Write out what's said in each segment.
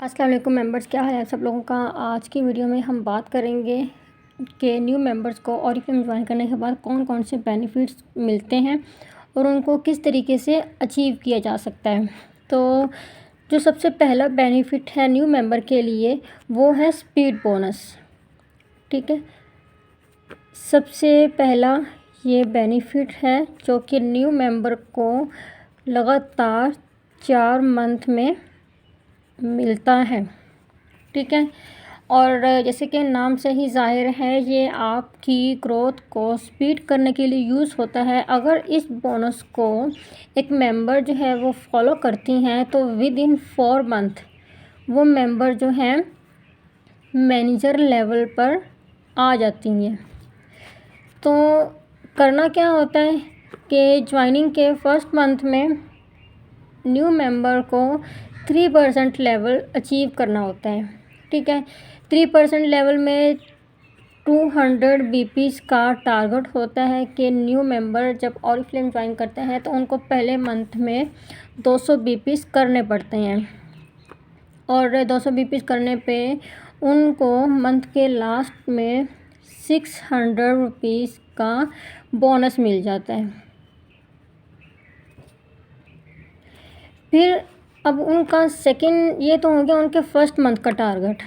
अस्सलाम वालेकुम मेंबर्स, क्या हाल है सब लोगों का। आज की वीडियो में हम बात करेंगे कि न्यू मेंबर्स को ऑरिफ्लेम ज्वाइन करने के बाद कौन कौन से बेनिफिट्स मिलते हैं और उनको किस तरीके से अचीव किया जा सकता है। तो जो सबसे पहला बेनिफिट है न्यू मेंबर के लिए वो है स्पीड बोनस। ठीक है, सबसे पहला ये बेनिफिट है जो कि न्यू मेंबर को लगातार 4 मंथ में मिलता है। ठीक है, और जैसे कि नाम से ही ज़ाहिर है ये आपकी ग्रोथ को स्पीड करने के लिए यूज़ होता है। अगर इस बोनस को एक मेंबर जो है वो फॉलो करती हैं तो विद इन 4 मंथ वो मेंबर जो है मैनेजर लेवल पर आ जाती हैं। तो करना क्या होता है कि ज्वाइनिंग के फर्स्ट मंथ में न्यू मेंबर को 3% लेवल अचीव करना होता है। ठीक है, 3% लेवल में 200 बीपीज़ का टारगेट होता है कि न्यू मेंबर जब ऑरिफ्लेम ज्वाइन करते हैं तो उनको पहले मंथ में 200 बीपीज़ करने पड़ते हैं और 200 बीपीज़ करने पे उनको मंथ के लास्ट में 600 रुपीज़ का बोनस मिल जाता है। फिर अब उनका सेकंड, ये तो हो गया उनके फर्स्ट मंथ का टारगेट।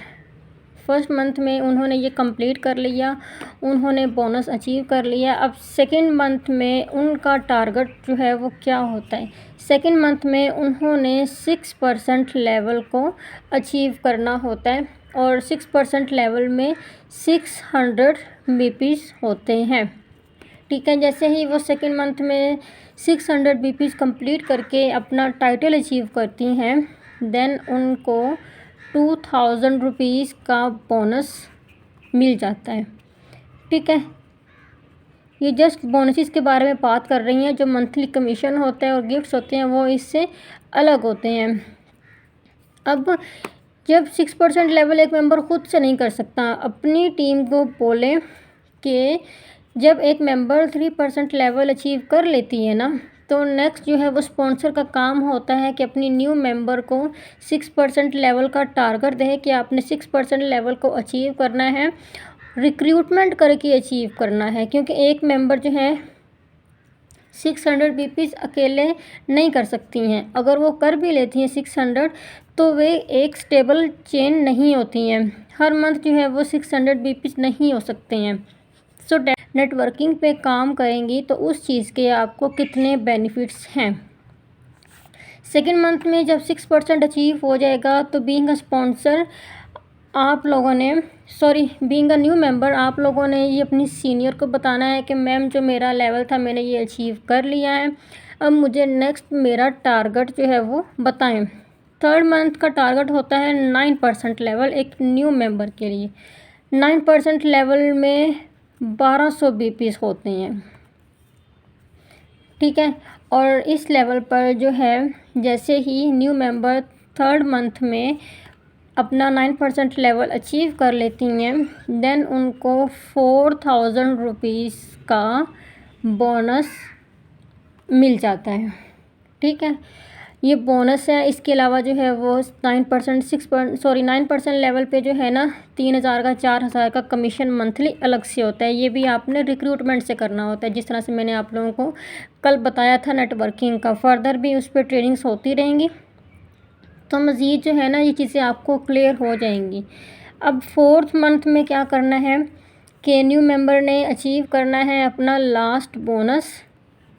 फर्स्ट मंथ में उन्होंने ये कंप्लीट कर लिया, उन्होंने बोनस अचीव कर लिया। अब सेकंड मंथ में उनका टारगेट जो है वो क्या होता है, सेकंड मंथ में उन्होंने 6% लेवल को अचीव करना होता है और 6% लेवल में 600 बीपीज़ होते हैं। ठीक है, जैसे ही वो सेकेंड मंथ में 600 बीपीज़ कंप्लीट करके अपना टाइटल अचीव करती हैं देन उनको 2000 रुपीज़ का बोनस मिल जाता है। ठीक है, ये जस्ट बोनसेस के बारे में बात कर रही हैं। जो मंथली कमीशन होता है और गिफ्ट्स होते हैं वो इससे अलग होते हैं। अब जब 6% लेवल एक मेंबर खुद से नहीं कर सकता, अपनी टीम को बोले कि जब एक मेंबर 3% लेवल अचीव कर लेती है ना तो नेक्स्ट जो है वो स्पॉन्सर का काम होता है कि अपनी न्यू मेंबर को 6% लेवल का टारगेट दे कि आपने 6% लेवल को अचीव करना है, रिक्रूटमेंट करके अचीव करना है। क्योंकि एक मेंबर जो है 600 बीपीज़ अकेले नहीं कर सकती हैं। अगर वो कर भी लेती हैं 600 तो वे एक स्टेबल चेन नहीं होती हैं, हर मंथ जो है वो 600 बीपीज़ नहीं हो सकते हैं। सो नेटवर्किंग पे काम करेंगी तो उस चीज़ के आपको कितने बेनिफिट्स हैं। सेकेंड मंथ में जब 6% अचीव हो जाएगा तो बीइंग अ स्पॉन्सर आप लोगों ने बीइंग अ न्यू मेंबर आप लोगों ने ये अपनी सीनियर को बताना है कि मैम जो मेरा लेवल था मैंने ये अचीव कर लिया है, अब मुझे नेक्स्ट मेरा टारगेट जो है वो बताएं। थर्ड मंथ का टारगेट होता है 9% लेवल एक न्यू मेंबर के लिए। 9% लेवल में 1200 बीपीज़ होते हैं। ठीक है, और इस लेवल पर जो है जैसे ही न्यू मेंबर थर्ड मंथ में अपना 9% लेवल अचीव कर लेती हैं देन उनको 4000 रुपीज़ का बोनस मिल जाता है। ठीक है, ये बोनस है। इसके अलावा जो है वो 9% लेवल पे जो है ना 3000 का 4000 का कमीशन मंथली अलग से होता है। ये भी आपने रिक्रूटमेंट से करना होता है, जिस तरह से मैंने आप लोगों को कल बताया था नेटवर्किंग का। फर्दर भी उस पर ट्रेनिंग्स होती रहेंगी तो मज़ीद जो है ना ये चीज़ें आपको क्लियर हो जाएंगी। अब फोर्थ मंथ में क्या करना है कि न्यू मेंबर ने अचीव करना है अपना लास्ट बोनस,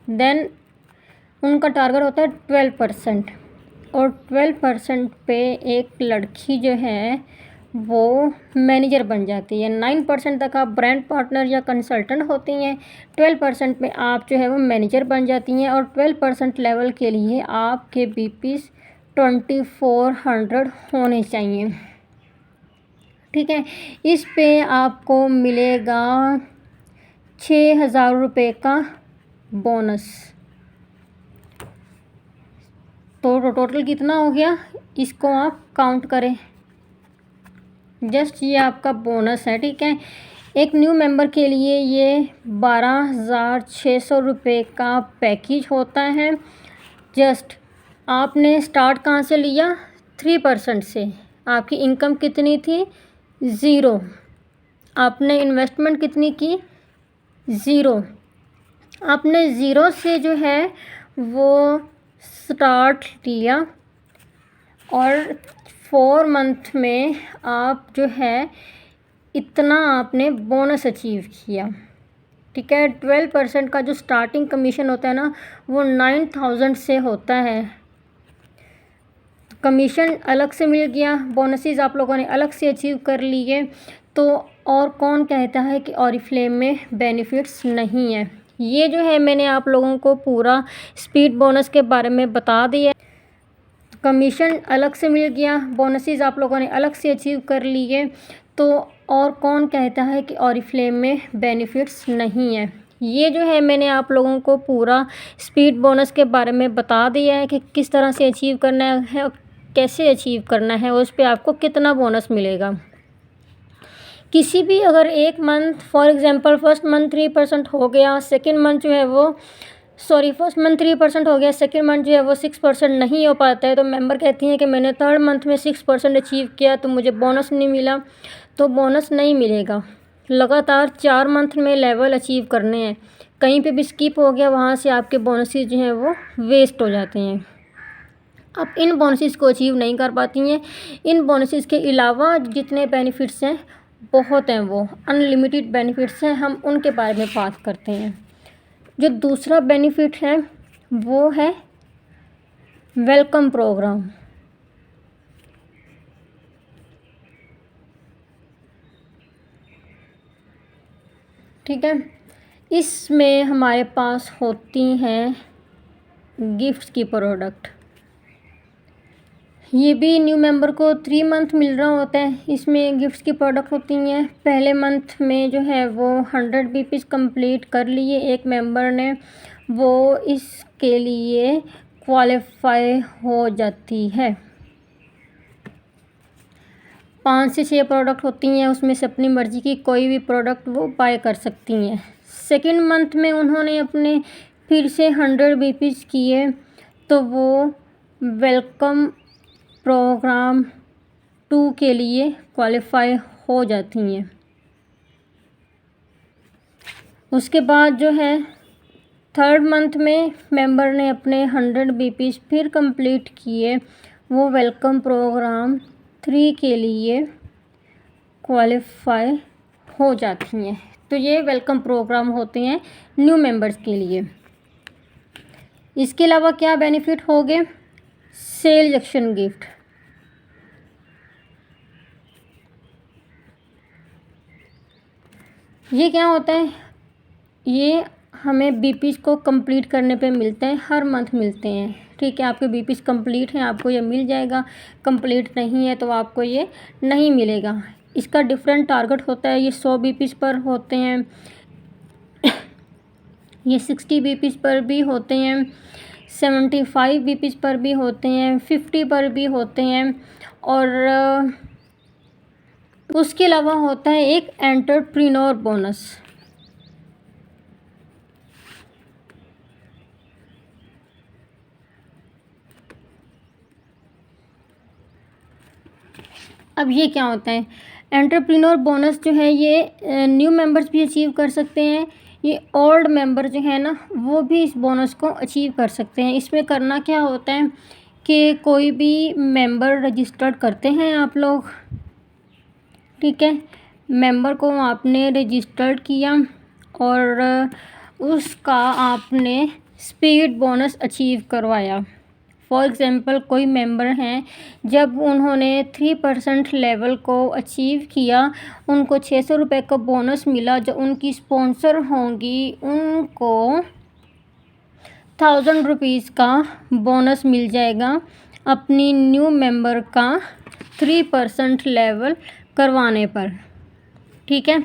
देन उनका टारगेट होता है 12% और 12% पे एक लड़की जो है वो मैनेजर बन जाती है। 9% तक आप ब्रांड पार्टनर या कंसल्टेंट होती हैं, 12% में आप जो है वो मैनेजर बन जाती हैं और 12% लेवल के लिए आपके बीपीज़ 2400 होने चाहिए। ठीक है, इस पे आपको मिलेगा 6000 रुपये का बोनस। तो टोटल कितना हो गया इसको आप काउंट करें, जस्ट ये आपका बोनस है। ठीक है, एक न्यू मेंबर के लिए ये 12600 रुपये का पैकेज होता है। जस्ट आपने स्टार्ट कहाँ से लिया, 3% से। आपकी इनकम कितनी थी? 0। आपने इन्वेस्टमेंट कितनी की? 0। आपने 0 से जो है वो स्टार्ट लिया और 4 मंथ में आप जो है इतना आपने बोनस अचीव किया। ठीक है, 12% का जो स्टार्टिंग कमीशन होता है ना, वो 9000 से होता है। कमीशन अलग से मिल गया, बोनसेस आप लोगों ने अलग से अचीव कर लिए। तो और कौन कहता है कि ऑरिफ्लेम में बेनिफिट्स नहीं है? ये जो है मैंने आप लोगों को पूरा स्पीड बोनस के बारे में बता दिया। कमीशन अलग से मिल गया, बोनसेस आप लोगों ने अलग से अचीव कर लिए। तो और कौन कहता है कि ऑरिफ्लेम में बेनिफिट्स नहीं है? ये जो है मैंने आप लोगों को पूरा स्पीड बोनस के बारे में बता दिया है कि किस तरह से अचीव करना है और कैसे अचीव करना है और उस पर आपको कितना बोनस मिलेगा। किसी भी अगर एक month for example first month 3% हो गया, सेकंड मंथ जो है वो फर्स्ट मंथ 3% हो गया, सेकंड मंथ जो है वो 6% नहीं हो पाता है, तो मेंबर कहती हैं कि मैंने थर्ड मंथ में 6% अचीव किया तो मुझे बोनस नहीं मिला। तो बोनस नहीं मिलेगा। लगातार 4 मंथ में लेवल अचीव करने हैं। कहीं पे भी स्किप हो गया, वहाँ से आपके बोनसेस जो हैं वो वेस्ट हो जाते हैं। आप इन बोनसेस को अचीव नहीं कर पाती हैं। इन बोनसेस के अलावा जितने बेनिफिट्स हैं बहुत हैं, वो अनलिमिटेड बेनिफिट्स हैं। हम उनके बारे में बात करते हैं। जो दूसरा बेनिफिट है वो है वेलकम प्रोग्राम। ठीक है, इसमें हमारे पास होती हैं गिफ्ट्स की प्रोडक्ट। ये भी न्यू मेंबर को 3 मंथ मिल रहा होता है। इसमें गिफ्ट्स की प्रोडक्ट होती हैं। पहले मंथ में जो है वो 100 BPs कंप्लीट कर लिए एक मेंबर ने, वो इसके लिए क्वालिफाई हो जाती है। 5 से 6 प्रोडक्ट होती हैं, उसमें से अपनी मर्ज़ी की कोई भी प्रोडक्ट वो बाय कर सकती हैं। सेकंड मंथ में उन्होंने अपने फिर से 100 BPs किए तो वो वेलकम प्रोग्राम 2 के लिए क्वालिफाई हो जाती हैं। उसके बाद जो है थर्ड मंथ में मेंबर ने अपने 100 BPs फिर कंप्लीट किए, वो वेलकम प्रोग्राम 3 के लिए क्वालिफाई हो जाती हैं। तो ये वेलकम प्रोग्राम होते हैं न्यू मेंबर्स के लिए। इसके अलावा क्या बेनिफिट हो गए? Sell action gift. ये क्या होता है? ये हमें बीपीस को कंप्लीट करने पे मिलते हैं, हर मंथ मिलते हैं। ठीक है, आपके बीपीस कंप्लीट हैं आपको ये मिल जाएगा, कंप्लीट नहीं है तो आपको ये नहीं मिलेगा। इसका डिफरेंट टारगेट होता है। ये 100 बीपीस पर होते हैं, ये 60 बीपीस पर भी होते हैं, 75 बीपीस पर भी होते हैं, 50 पर भी होते हैं। और उसके अलावा होता है एक एंटरप्रेन्योर बोनस। अब ये क्या होता है? एंटरप्रेन्योर बोनस जो है ये न्यू मेंबर्स भी अचीव कर सकते हैं। ये ओल्ड मेंबर जो है ना वो भी इस बोनस को अचीव कर सकते हैं। इसमें करना क्या होता है कि कोई भी मेंबर रजिस्टर्ड करते हैं आप लोग। ठीक है, मेंबर को आपने रजिस्टर्ड किया और उसका आपने स्पीड बोनस अचीव करवाया। फॉर एग्ज़ाम्पल कोई मेंबर हैं, जब उन्होंने 3% लेवल को अचीव किया उनको 600 रुपये का बोनस मिला। जो उनकी स्पॉन्सर होंगी उनको 1000 रुपीज़ का बोनस मिल जाएगा अपनी न्यू मेंबर का 3% लेवल करवाने पर। ठीक है,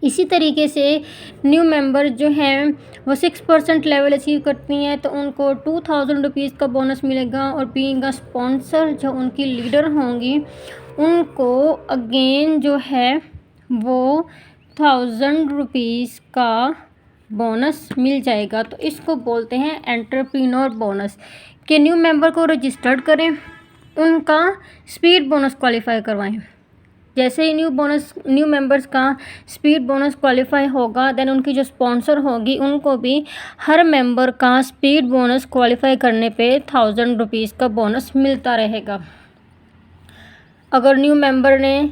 इसी तरीके से न्यू मेंबर जो हैं वो 6% लेवल अचीव करती हैं तो उनको 2000 रुपीज़ का बोनस मिलेगा। और बीइंग अ स्पॉन्सर जो उनकी लीडर होंगी उनको अगेन जो है वो 1000 रुपीज़ का बोनस मिल जाएगा। तो इसको बोलते हैं एंटरप्रेन्योर बोनस। कि न्यू मेंबर को रजिस्टर्ड करें, उनका स्पीड बोनस क्वालिफाई करवाएं। जैसे ही न्यू मेंबर्स का स्पीड बोनस क्वालिफाई होगा, देन उनकी जो स्पॉन्सर होगी उनको भी हर मेंबर का स्पीड बोनस क्वालिफाई करने पे 1000 रुपीज़ का बोनस मिलता रहेगा। अगर न्यू मेंबर ने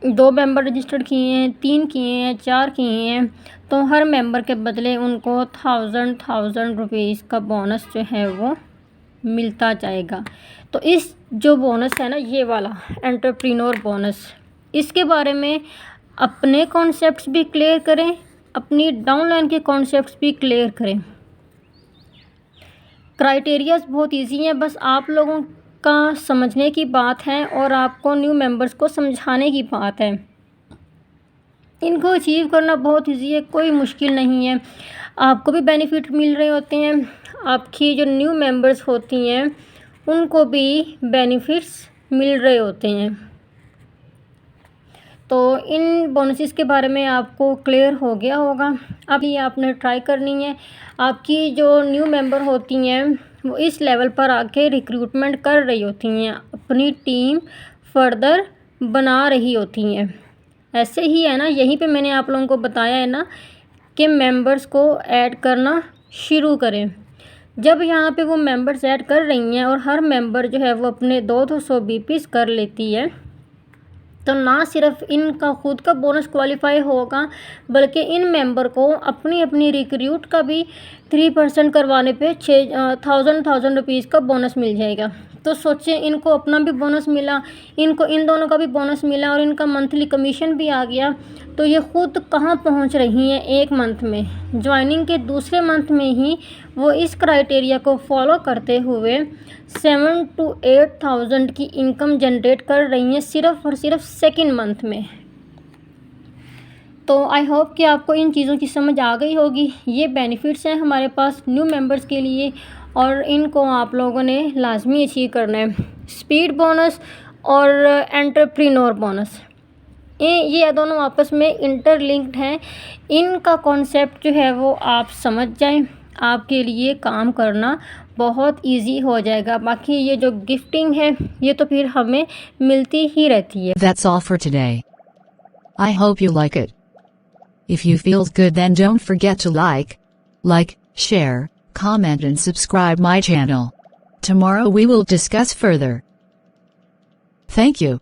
2 मेंबर रजिस्टर्ड किए हैं, 3 किए हैं, 4 किए हैं, तो हर मेंबर के बदले उनको 1000 रुपीज़ का बोनस जो है वो मिलता जाएगा। तो इस जो बोनस है ना, ये वाला एंटरप्रेन्योर बोनस, इसके बारे में अपने कॉन्सेप्ट्स भी क्लियर करें, अपनी डाउनलाइन के कॉन्सेप्ट्स भी क्लियर करें। क्राइटेरियाज बहुत इजी हैं, बस आप लोगों का समझने की बात है और आपको न्यू मेंबर्स को समझाने की बात है। इनको अचीव करना बहुत इजी है, कोई मुश्किल नहीं है। आपको भी बेनिफिट मिल रहे होते हैं, आपकी जो न्यू मेंबर्स होती हैं उनको भी बेनिफिट्स मिल रहे होते हैं। तो इन बोनसेस के बारे में आपको क्लियर हो गया होगा। अब ये आपने ट्राई करनी है। आपकी जो न्यू मेंबर होती हैं वो इस लेवल पर आके रिक्रूटमेंट कर रही होती हैं, अपनी टीम फर्दर बना रही होती हैं। ऐसे ही है ना, यहीं पे मैंने आप लोगों को बताया है ना कि मेंबर्स को ऐड करना शुरू करें। जब यहाँ पे वो मेंबर्स ऐड कर रही हैं और हर मेंबर जो है वो अपने 200 बीपीस कर लेती है, तो ना सिर्फ इनका खुद का बोनस क्वालिफाई होगा, बल्कि इन मेंबर को अपनी अपनी रिक्रूट का भी 3% करवाने पे 1000 रुपीज़ का बोनस मिल जाएगा। तो सोचें, इनको अपना भी बोनस मिला, इनको इन दोनों का भी बोनस मिला और इनका मंथली कमीशन भी आ गया। तो ये खुद कहाँ पहुँच रही हैं, एक मंथ में, ज्वाइनिंग के दूसरे मंथ में ही वो इस क्राइटेरिया को फॉलो करते हुए 7 to 8000 की इनकम जनरेट कर रही हैं सिर्फ़ और सिर्फ सेकेंड मंथ में। तो आई होप कि आपको इन चीज़ों की समझ आ गई होगी। ये बेनिफिट्स हैं हमारे पास न्यू मेंबर्स के लिए और इनको आप लोगों ने लाजमी अचीव करना है। स्पीड बोनस और एंटरप्रेन्योर बोनस, ये दोनों आपस में इंटरलिंक्ड हैं। इनका कॉन्सेप्ट जो है वो आप समझ जाएं, आपके लिए काम करना बहुत इजी हो जाएगा। बाकी ये जो गिफ्टिंग है ये तो फिर हमें मिलती ही रहती है। That's all for today. I hope you like it. If you feels good, then don't forget to like, share, comment and subscribe my channel. Tomorrow we will discuss further. Thank you.